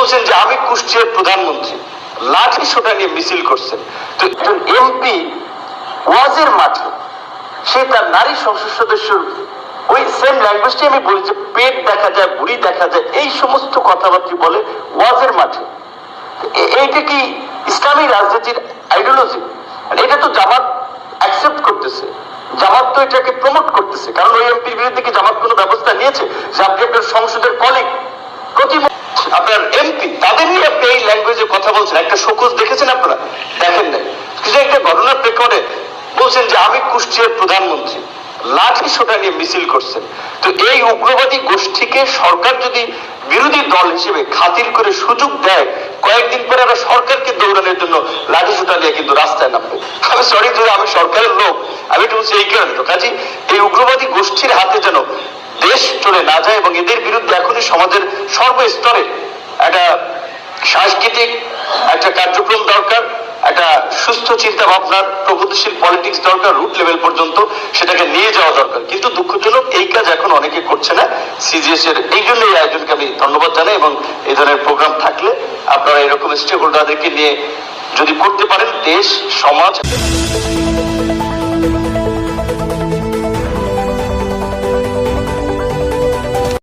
বলছেন যে আমি কুষ্টিয়ার প্রধানমন্ত্রী, লাঠি সোটা নিয়ে মিছিল করছেন। তো একজন এমপি ওয়াজের মাঠে সে তার নারী সংসদ সদস্য ওই সেম ল্যাঙ্গুয়েজটি আমি বলি যে পেট দেখা যায়, বুড়ি দেখা যায়, এই সমস্ত কথাবার্তা বলে ওয়াজের মাঠে। এইটা কি ইসলামী রাজনীতির আইডিওলজি? এটা তো জামাত অ্যাকসেপ্ট করতেছে, জামাত তো এটাকে প্রমোট করতেছে। কারণ ওই এমপির বিরুদ্ধে কি জামাত কোনো ব্যবস্থা নিয়েছে যে আপনি আপনার সংসদের কলিগ, আপনার এমপি, তাদের নিয়ে আপনি এই ল্যাঙ্গুয়েজে কথা বলছেন? একটা শোকজ দেখেছেন আপনারা? দেখেন নাই। কিন্তু একটা ঘটনার প্রেক্ষাপটে বলছেন যে আমি কুষ্টিয়ার প্রধানমন্ত্রী, লাঠি সোটা নিয়ে মিছিল করছেন। তো এই উগ্রবাদী গোষ্ঠীকে সরকার যদি বিরোধী দল হিসেবে খাতির করে সুযোগ দেয়, কয়েকদিন পরে আমরা সরকারকে দৌড়ানোর জন্য লাঠি সোটা নিয়ে কিন্তু রাস্তায় নামবে। আমি সরি, যদি আমি সরকারের লোক, আমি তো বলছি এই কারণে। তো কাজী এই উগ্রবাদী গোষ্ঠীর হাতে যেন দেশ চলে না যায় এবং এদের বিরুদ্ধে এখনই সমাজের সর্বস্তরে একটা সাংস্কৃতিক একটা কার্যক্রম দরকার, একটা সুস্থ চিন্তা ভাবনার প্রগতিশীল পলিটিক্স দরকার, রুট লেভেল পর্যন্ত সেটাকে নিয়ে যাওয়া দরকার। কিন্তু দুঃখজনক এই কাজ এখন অনেকে করছে না। সিজিএস এর এই জন্য এই আয়োজনকে আমি ধন্যবাদ জানাই এবং এই ধরনের প্রোগ্রাম থাকলে আপনারা এরকম স্টেক হোল্ডারদেরকে নিয়ে যদি করতে পারেন, দেশ সমাজ